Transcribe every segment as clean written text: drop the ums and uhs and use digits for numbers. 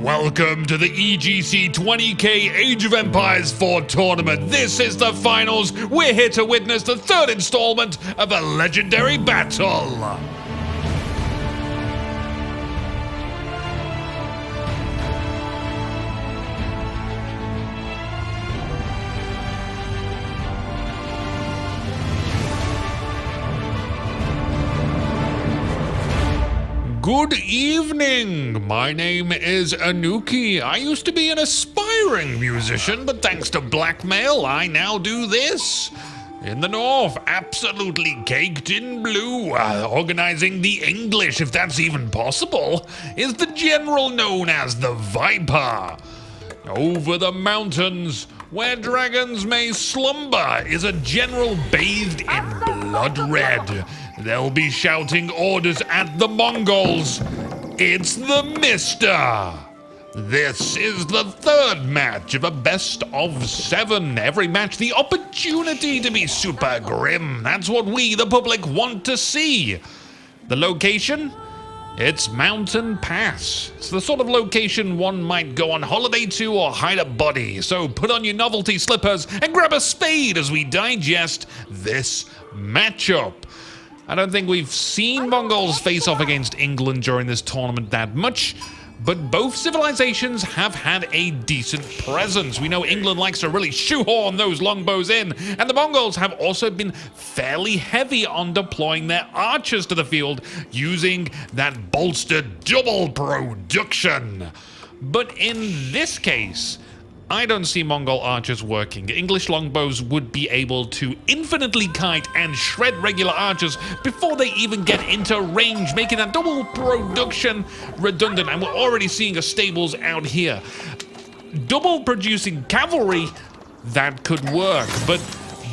Welcome to the EGC 20k Age of Empires 4 tournament. This is the finals. We're here to witness the third installment of a legendary battle. Good evening, my name is Anuki. I used to be an aspiring musician, but thanks to blackmail, I now do this. In the north, absolutely caked in blue, organizing the English, if that's even possible, is the general known as TheViper. Over the mountains, where dragons may slumber, is a general bathed in blood red. They'll be shouting orders at the Mongols. It's TheMista. This is the third match of a best of 7. Every match the opportunity to be super grim. That's what we, the public, want to see. The location? It's Mountain Pass. It's the sort of location one might go on holiday to or hide a body. So put on your novelty slippers and grab a spade as we digest this matchup. I don't think we've seen Mongols face off against England during this tournament that much, but both civilizations have had a decent presence. We know England likes to really shoehorn those longbows in, and the Mongols have also been fairly heavy on deploying their archers to the field using that bolstered double production. But in this case, I don't see Mongol archers working. English longbows would be able to infinitely kite and shred regular archers before they even get into range, making that double production redundant. And we're already seeing a stables out here. Double producing cavalry, that could work, but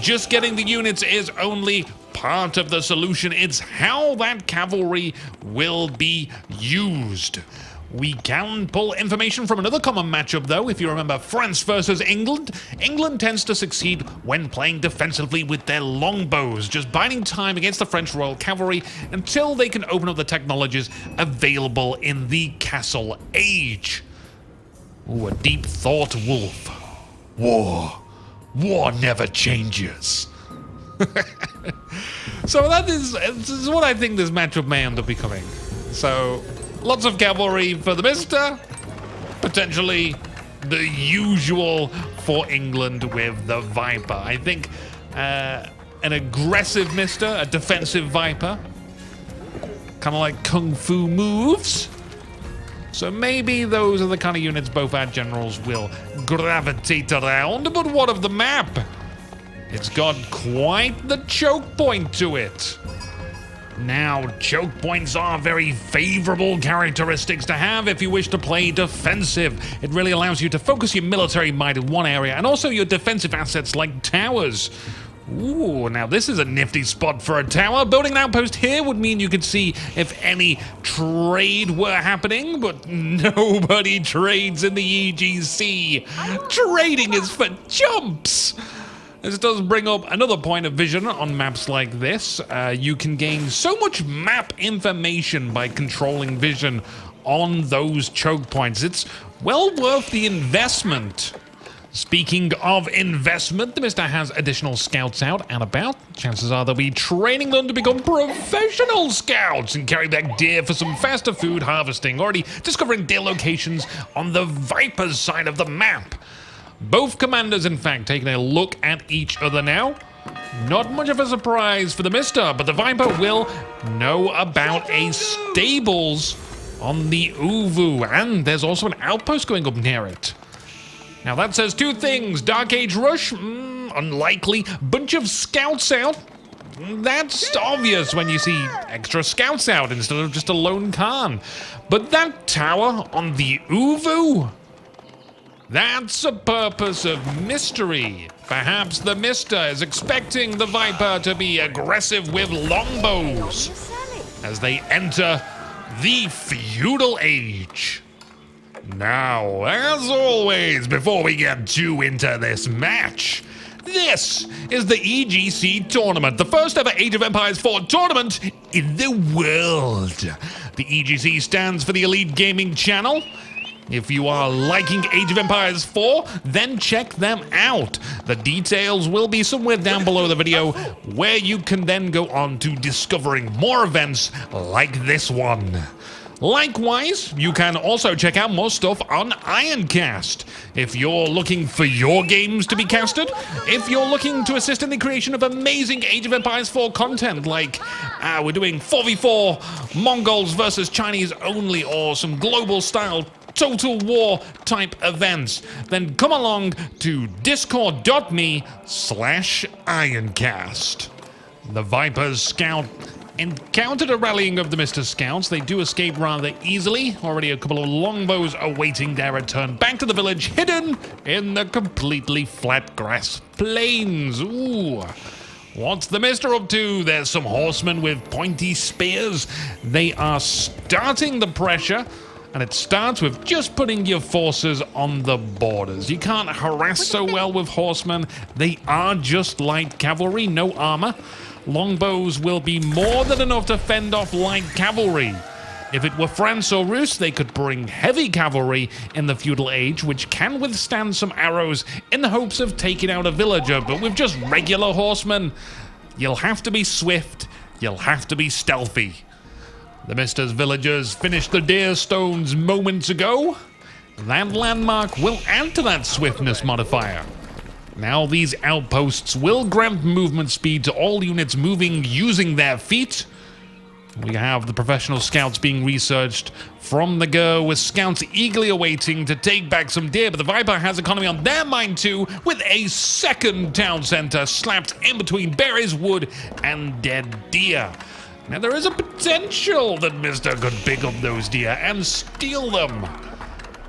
just getting the units is only part of the solution. It's how that cavalry will be used. We can pull information from another common matchup, though. If you remember France versus England, England tends to succeed when playing defensively with their longbows, just biding time against the French Royal Cavalry until they can open up the technologies available in the Castle Age. Ooh, a deep thought, Wolf. War never changes. So this is what I think this matchup may end up becoming. So lots of cavalry for TheMista, potentially the usual for England with TheViper. I think an aggressive Mista, a defensive Viper, kind of like kung fu moves. So maybe those are the kind of units both our generals will gravitate around. But what of the map? It's got quite the choke point to it. Now, choke points are very favorable characteristics to have if you wish to play defensive. It really allows you to focus your military might in one area and also your defensive assets like towers. Ooh, now this is a nifty spot for a tower. Building an outpost here would mean you could see if any trade were happening, but nobody trades in the EGC. Trading is for chumps. This does bring up another point of vision on maps like this. You can gain so much map information by controlling vision on those choke points. It's well worth the investment. Speaking of investment, TheMista has additional scouts out and about. Chances are they'll be training them to become professional scouts and carry back deer for some faster food harvesting, already discovering deer locations on the Viper's side of the map. Both commanders, in fact, taking a look at each other now. Not much of a surprise for TheMista, but TheViper will know about a stables on the Uvu, and there's also an outpost going up near it. Now that says two things. Dark Age Rush? Unlikely. Bunch of scouts out? That's obvious when you see extra scouts out instead of just a lone Khan. But that tower on the Uvu? That's a purpose of mystery. Perhaps TheMista is expecting TheViper to be aggressive with longbows as they enter the feudal age. Now, as always, before we get too into this match, this is the EGC tournament, the first ever Age of Empires 4 tournament in the world. The EGC stands for the Elite Gaming Channel. If you are liking Age of Empires 4, then check them out. The details will be somewhere down below the video, where you can then go on to discovering more events like this one. Likewise, you can also check out more stuff on Ironcast. If you're looking for your games to be casted, if you're looking to assist in the creation of amazing Age of Empires 4 content, like we're doing 4v4 Mongols versus Chinese only, or some global style Total War type events, then come along to discord.me/Ironcast. The Viper's scout encountered a rallying of the TheMista scouts. They do escape rather easily. Already a couple of longbows awaiting their return back to the village, hidden in the completely flat grass plains. Ooh. What's the TheMista up to? There's some horsemen with pointy spears. They are starting the pressure, and it starts with just putting your forces on the borders. You can't harass so well with horsemen. They are just light cavalry, no armor. Longbows will be more than enough to fend off light cavalry. If it were France or Rus, they could bring heavy cavalry in the feudal age, which can withstand some arrows in the hopes of taking out a villager. But with just regular horsemen, you'll have to be swift, you'll have to be stealthy. The TheMista's villagers finished the deer stones moments ago. That landmark will add to that swiftness modifier. Now these outposts will grant movement speed to all units moving using their feet. We have the professional scouts being researched from the go, with scouts eagerly awaiting to take back some deer, but the Viper has economy on their mind too, with a second town center slapped in between Berries Wood and dead deer. Now there is a potential that TheMista could pick up those deer and steal them.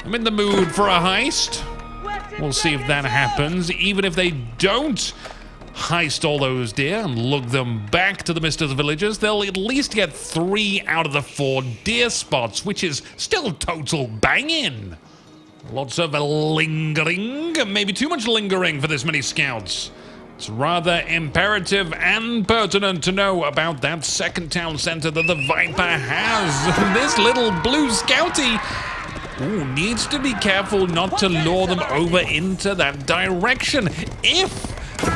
I'm in the mood for a heist. We'll see if that happens. Even if they don't heist all those deer and lug them back to the TheMista's villages, they'll at least get 3 out of the 4 deer spots, which is still total banging. Lots of lingering, maybe too much lingering for this many scouts. It's rather imperative and pertinent to know about that second town center that the Viper has. This little blue scouty needs to be careful not to lure them over into that direction if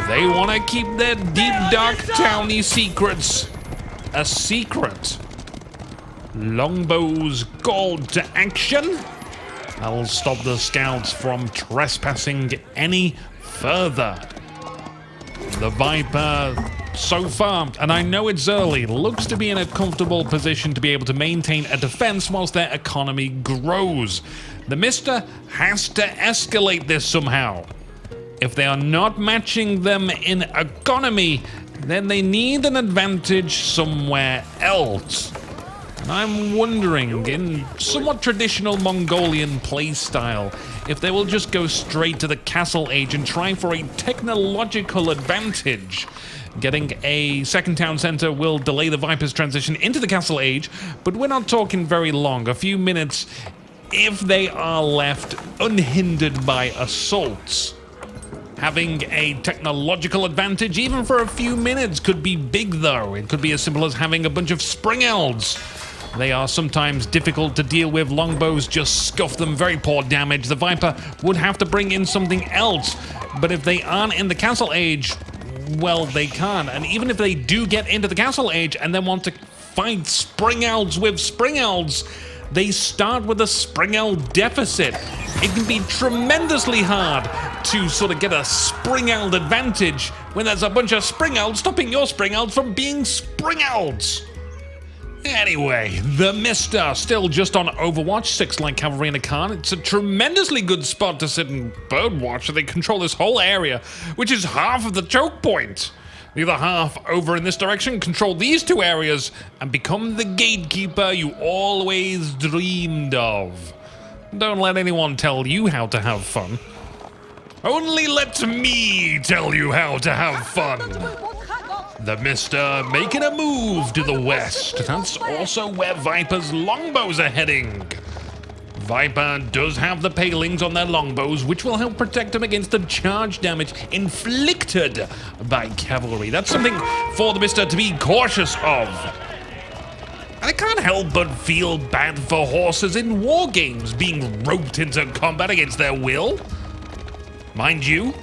they want to keep their deep, dark, towny secrets a secret. Longbows called to action. That'll stop the scouts from trespassing any further. The Viper, so far, and I know it's early, looks to be in a comfortable position to be able to maintain a defense whilst their economy grows. The TheMista has to escalate this somehow. If they are not matching them in economy, then they need an advantage somewhere else. And I'm wondering, in somewhat traditional Mongolian playstyle, if they will just go straight to the Castle Age and try for a technological advantage. Getting a second town center will delay the Viper's transition into the Castle Age, but we're not talking very long, a few minutes, if they are left unhindered by assaults. Having a technological advantage, even for a few minutes, could be big though. It could be as simple as having a bunch of spring elves. They are sometimes difficult to deal with. Longbows just scuff them, very poor damage. The Viper would have to bring in something else, but if they aren't in the Castle Age, well, they can't. And even if they do get into the Castle Age and then want to fight spring elves with spring elves, they start with a spring elf deficit. It can be tremendously hard to sort of get a spring elf advantage when there's a bunch of spring elves stopping your spring elves from being spring elves. Anyway, the TheMista still just on Overwatch, 6 light cavalry in a Khan. It's a tremendously good spot to sit and birdwatch, so they control this whole area, which is half of the choke point. The other half over in this direction control these 2 areas and become the gatekeeper you always dreamed of. Don't let anyone tell you how to have fun. Only let me tell you how to have fun. The TheMista making a move to the west. That's also where Viper's longbows are heading. Viper does have the palings on their longbows, which will help protect them against the charge damage inflicted by cavalry. That's something for the TheMista to be cautious of. I can't help but feel bad for horses in war games being roped into combat against their will. Mind you,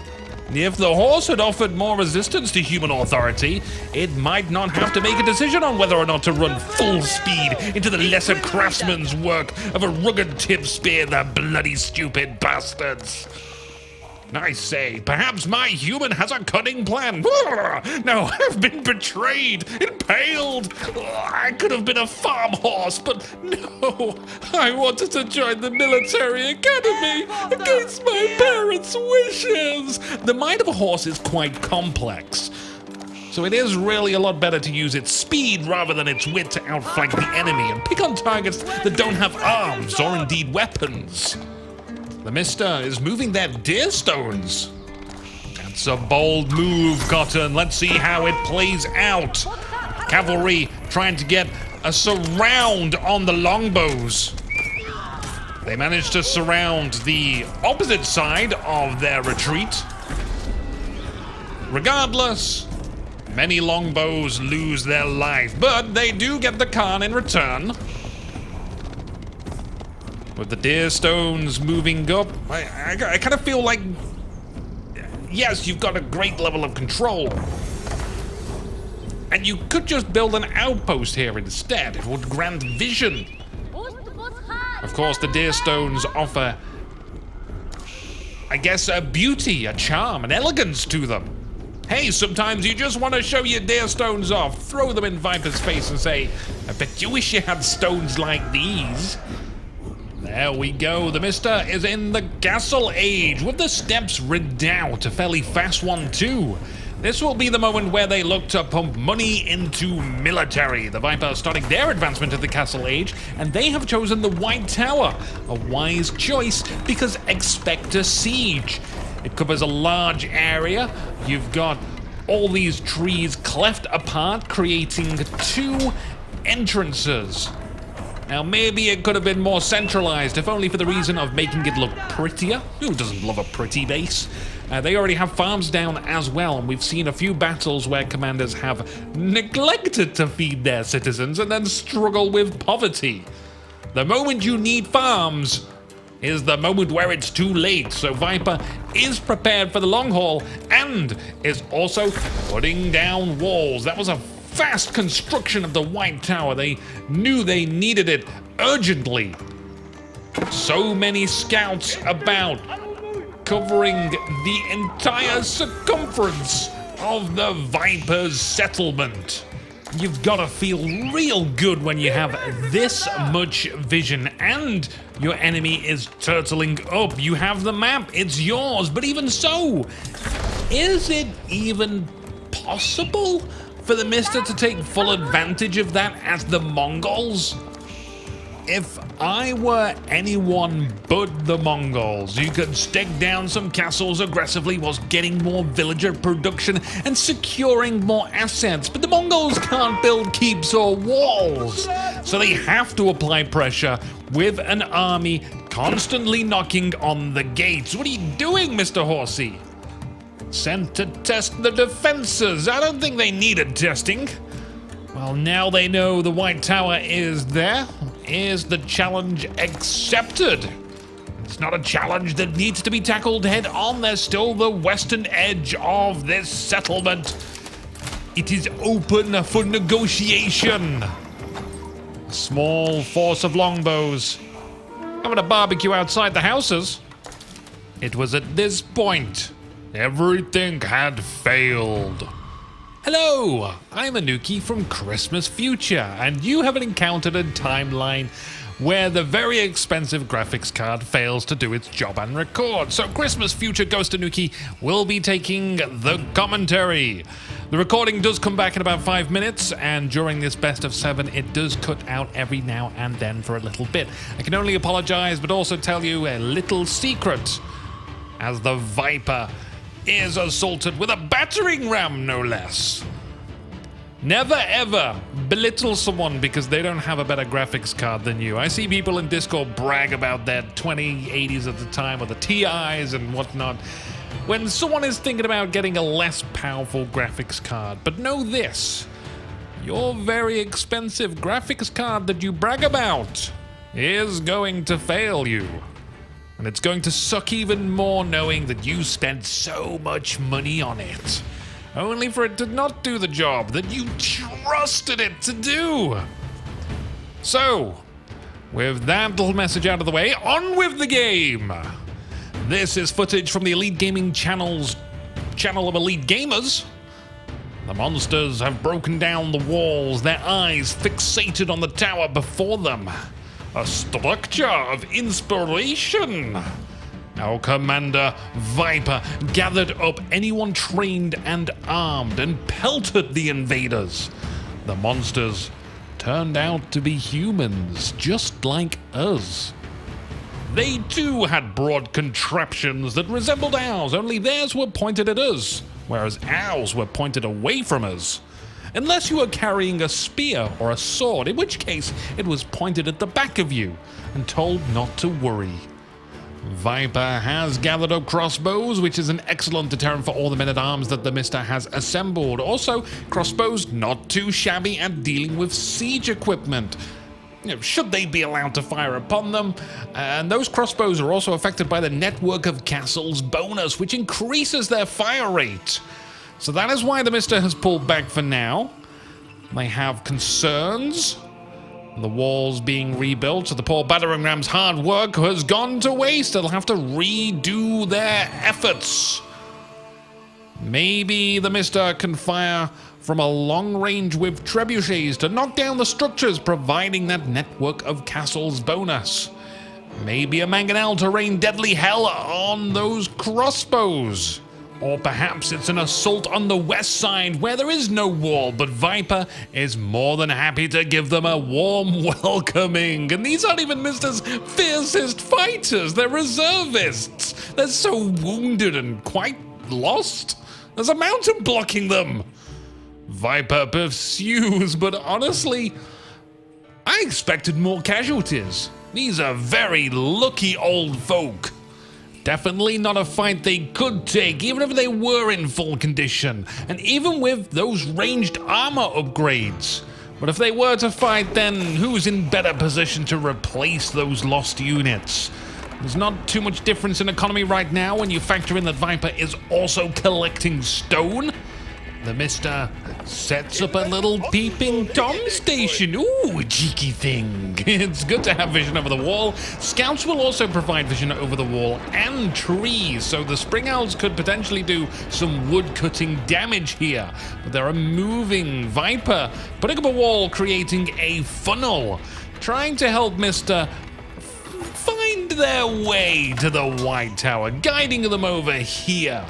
if the horse had offered more resistance to human authority, it might not have to make a decision on whether or not to run full speed into the lesser craftsman's work of a rugged tip spear, the bloody stupid bastards. I say, perhaps my human has a cunning plan. No, I've been betrayed, impaled. I could have been a farm horse, but no, I wanted to join the military academy against my parents' wishes. The mind of a horse is quite complex, so it is really a lot better to use its speed rather than its wit to outflank the enemy and pick on targets that don't have arms or indeed weapons. TheMista is moving their deer stones. That's a bold move, Cotton. Let's see how it plays out. Cavalry trying to get a surround on the longbows. They managed to surround the opposite side of their retreat. Regardless, many longbows lose their life, but they do get the Khan in return. With the deer stones moving up, I kind of feel like, yes, you've got a great level of control. And you could just build an outpost here instead. It would grant vision. Of course, the deer stones offer, I guess, a beauty, a charm, an elegance to them. Hey, sometimes you just want to show your deer stones off. Throw them in Viper's face and say, I bet you wish you had stones like these. There we go. TheMista is in the castle age with the steps redoubt, a fairly fast one too. This will be the moment where they look to pump money into military. The Viper are starting their advancement to the castle age, and they have chosen the White Tower. A wise choice because expect a siege. It covers a large area. You've got all these trees cleft apart, creating two entrances. Now, maybe it could have been more centralized, if only for the reason of making it look prettier. Who doesn't love a pretty base? They already have farms down as well, and we've seen a few battles where commanders have neglected to feed their citizens and then struggle with poverty. The moment you need farms is the moment where it's too late, so Viper is prepared for the long haul and is also putting down walls. That was a fast construction of the White Tower. They knew they needed it urgently. So many scouts about, covering the entire circumference of the Viper's settlement. You've got to feel real good when you have this much vision and your enemy is turtling up. You have the map, it's yours, but even so, is it even possible for TheMista to take full advantage of that as the Mongols? If I were anyone but the Mongols, you could stick down some castles aggressively whilst getting more villager production and securing more assets. But the Mongols can't build keeps or walls, so they have to apply pressure with an army constantly knocking on the gates. What are you doing, Mr. Horsey? Sent to test the defenses. I don't think they needed testing. Well, now they know the White Tower is there. Is the challenge accepted? It's not a challenge that needs to be tackled head on. There's still the western edge of this settlement. It is open for negotiation. A small force of longbows having a barbecue outside the houses. It was at this point everything had failed. Hello, I'm Anuki from Christmas Future, and you have encountered a timeline where the very expensive graphics card fails to do its job and record. So Christmas Future Ghost Anuki will be taking the commentary. The recording does come back in about 5 minutes, and during this best of 7, it does cut out every now and then for a little bit. I can only apologize, but also tell you a little secret, as the Viper is assaulted with a battering ram, no less. Never ever belittle someone because they don't have a better graphics card than you. I see people in Discord brag about their 2080s at the time, or the TIs and whatnot, when someone is thinking about getting a less powerful graphics card. But know this, your very expensive graphics card that you brag about is going to fail you. And it's going to suck even more knowing that you spent so much money on it, only for it to not do the job that you trusted it to do. So, with that little message out of the way, on with the game! This is footage from the Elite Gaming channel's channel of Elite Gamers. The monsters have broken down the walls, their eyes fixated on the tower before them. A structure of inspiration. Our commander, Viper, gathered up anyone trained and armed and pelted the invaders. The monsters turned out to be humans, just like us. They too had broad contraptions that resembled ours, only theirs were pointed at us, whereas ours were pointed away from us. Unless you were carrying a spear or a sword, in which case it was pointed at the back of you and told not to worry. Viper has gathered up crossbows, which is an excellent deterrent for all the men-at-arms that TheMista has assembled. Also, crossbows not too shabby at dealing with siege equipment, should they be allowed to fire upon them. And those crossbows are also affected by the network of castles bonus, which increases their fire rate. So that is why TheMista has pulled back for now. They have concerns. The walls being rebuilt, so the poor battering ram's hard work has gone to waste. They'll have to redo their efforts. Maybe TheMista can fire from a long range with trebuchets to knock down the structures, providing that network of castles bonus. Maybe a mangonel to rain deadly hell on those crossbows. Or perhaps it's an assault on the west side where there is no wall, but Viper is more than happy to give them a warm welcoming. And these aren't even Mister's fiercest fighters, they're reservists. They're so wounded and quite lost. There's a mountain blocking them. Viper pursues, but honestly, I expected more casualties. These are very lucky old folk. Definitely not a fight they could take, even if they were in full condition, and even with those ranged armor upgrades. But if they were to fight, then who's in better position to replace those lost units? There's not too much difference in economy right now when you factor in that Viper is also collecting stone. TheMista sets up a little peeping Tom station. Ooh, cheeky thing. It's good to have vision over the wall. Scouts will also provide vision over the wall and trees, so the spring owls could potentially do some wood cutting damage here. But they're a moving Viper, putting up a wall, creating a funnel, trying to help Mr. find their way to the White Tower, guiding them over here.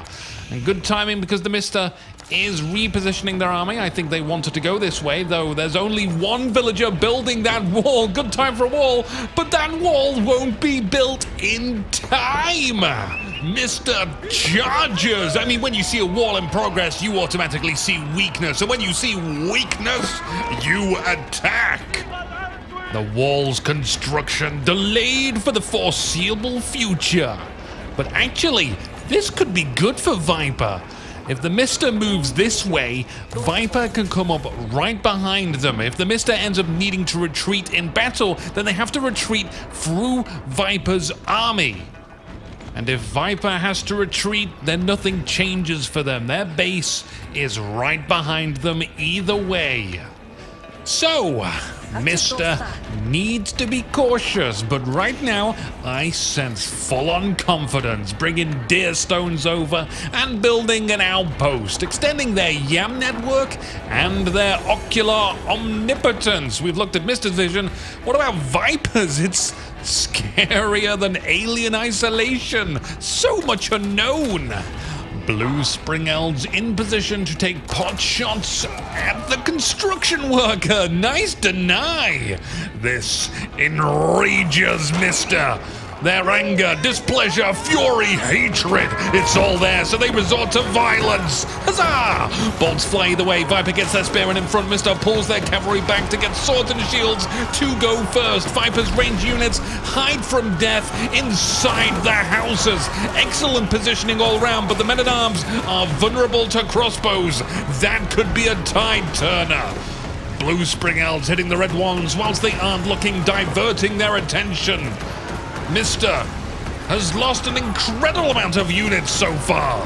And good timing because TheMista is repositioning their army. I think they wanted to go this way, though there's only one villager building that wall. Good time for a wall, but that wall won't be built in time. Mr. Chargers. I mean, when you see a wall in progress, you automatically see weakness. And when you see weakness, you attack. The wall's construction delayed for the foreseeable future. But actually, this could be good for Viper. If TheMista moves this way, Viper can come up right behind them. If TheMista ends up needing to retreat in battle, then they have to retreat through Viper's army. And if Viper has to retreat, then nothing changes for them. Their base is right behind them either way. So, Mister needs to be cautious, but right now I sense full-on confidence, bringing deer stones over and building an outpost, extending their YAM network and their ocular omnipotence. We've looked at Mister's vision. What about Viper's? It's scarier than alien isolation. So much unknown. Blue spring elves in position to take pot shots at the construction worker. Nice deny. This enrages Mister. Their anger, displeasure, fury, hatred, it's all there, so they resort to violence. Huzzah! Bolts fly either way. Viper gets their spear and in front. Mister pulls their cavalry back to get swords and shields to go first. Viper's range units hide from death inside the houses. Excellent positioning all round, but the men-at-arms are vulnerable to crossbows. That could be a tide turner. blue spring elves hitting the red ones whilst they aren't looking, diverting their attention. Mista has lost an incredible amount of units so far.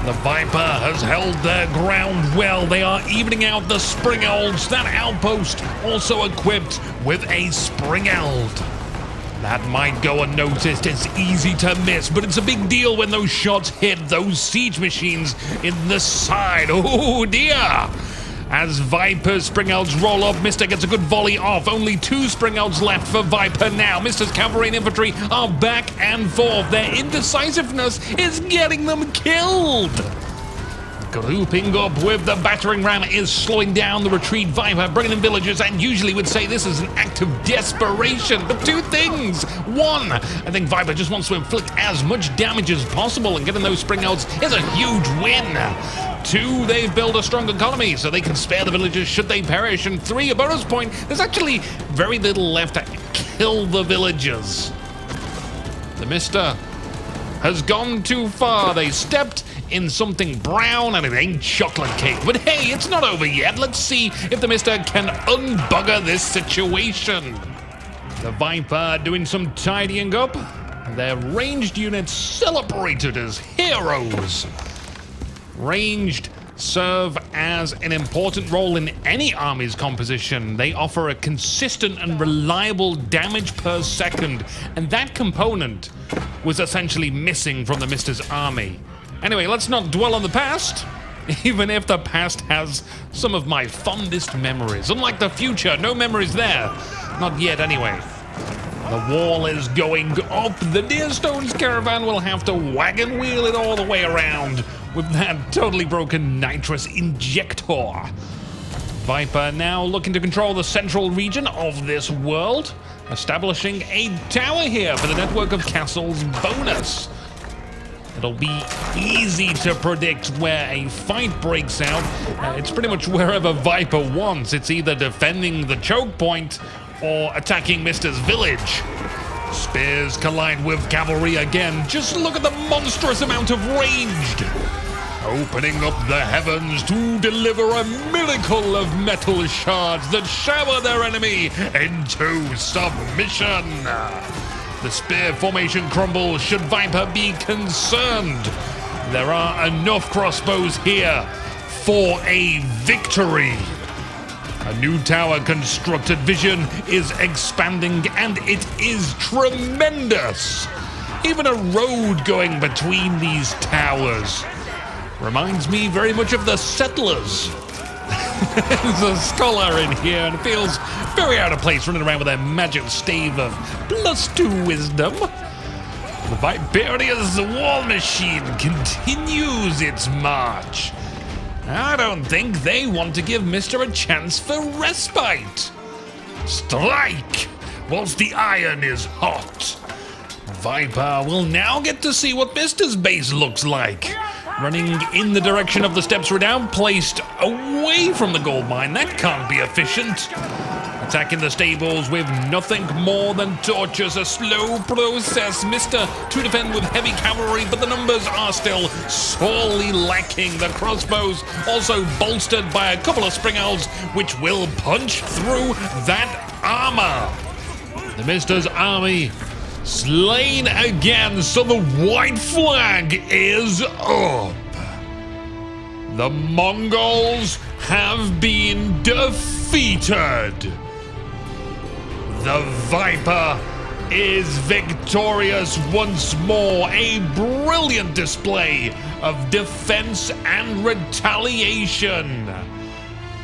The Viper has held their ground well. They are evening out the spring elves. That outpost also equipped with a spring eld. That might go unnoticed. It's easy to miss, but it's a big deal when those shots hit those siege machines in the side. Oh dear! As Viper's spring elves roll up, Mista gets a good volley off. Only 2 spring elves left for Viper now. Mista's cavalry and infantry are back and forth. Their indecisiveness is getting them killed. Grouping up with the battering ram is slowing down the retreat. Viper bringing in villagers, and usually would say this is an act of desperation. But 2 things. 1, I think Viper just wants to inflict as much damage as possible, and getting those spring elves is a huge win. 2, they've built a strong economy so they can spare the villagers should they perish. And 3, a bonus point, there's actually very little left to kill the villagers. The Mista has gone too far. They stepped in something brown and it ain't chocolate cake. But hey, it's not over yet. Let's see if the Mista can unbugger this situation. The Viper doing some tidying up. Their ranged units celebrated as heroes. Ranged serve as an important role in any army's composition. They offer a consistent and reliable damage per second, and that component was essentially missing from the Mista's army. Anyway, let's not dwell on the past, even if the past has some of my fondest memories. Unlike the future, no memories there. Not yet, anyway. The wall is going up. The Deerstone's caravan will have to wagon wheel it all the way around with that totally broken nitrous injector. Viper now looking to control the central region of this world, establishing a tower here for the network of castles bonus. It'll be easy to predict where a fight breaks out. It's pretty much wherever Viper wants. It's either defending the choke point or attacking Mista's village. Spears collide with cavalry again. Just look at the monstrous amount of ranged. Opening up the heavens to deliver a miracle of metal shards that shower their enemy into submission. The spear formation crumbles should Viper be concerned. There are enough crossbows here for a victory. A new tower constructed. Vision is expanding, and it is tremendous. Even a road going between these towers reminds me very much of the Settlers. There's a scholar in here, and it feels very out of place running around with a magic stave of +2 wisdom. The Viperia's war machine continues its march. I don't think they want to give Mista a chance for respite. Strike whilst the iron is hot. Viper will now get to see what Mista's base looks like. Running in the direction of the steps redoubt, placed away from the gold mine. That can't be efficient. Attacking the stables with nothing more than torches. A slow process. Mista to defend with heavy cavalry, but the numbers are still sorely lacking. The crossbows also bolstered by a couple of spring elves, which will punch through that armor. The Mista's army slain again, so the white flag is up. The Mongols have been defeated. The Viper is victorious once more. A brilliant display of defense and retaliation.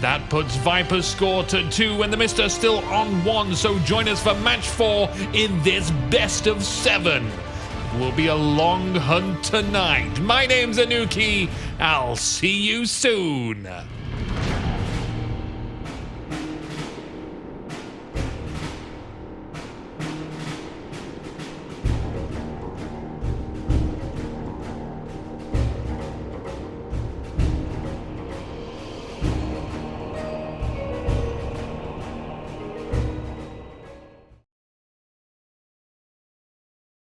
That puts Viper's score to 2 and the Mista still on 1, so join us for match 4 in this best of 7. It will be a long hunt tonight. My name's Anuki. I'll see you soon.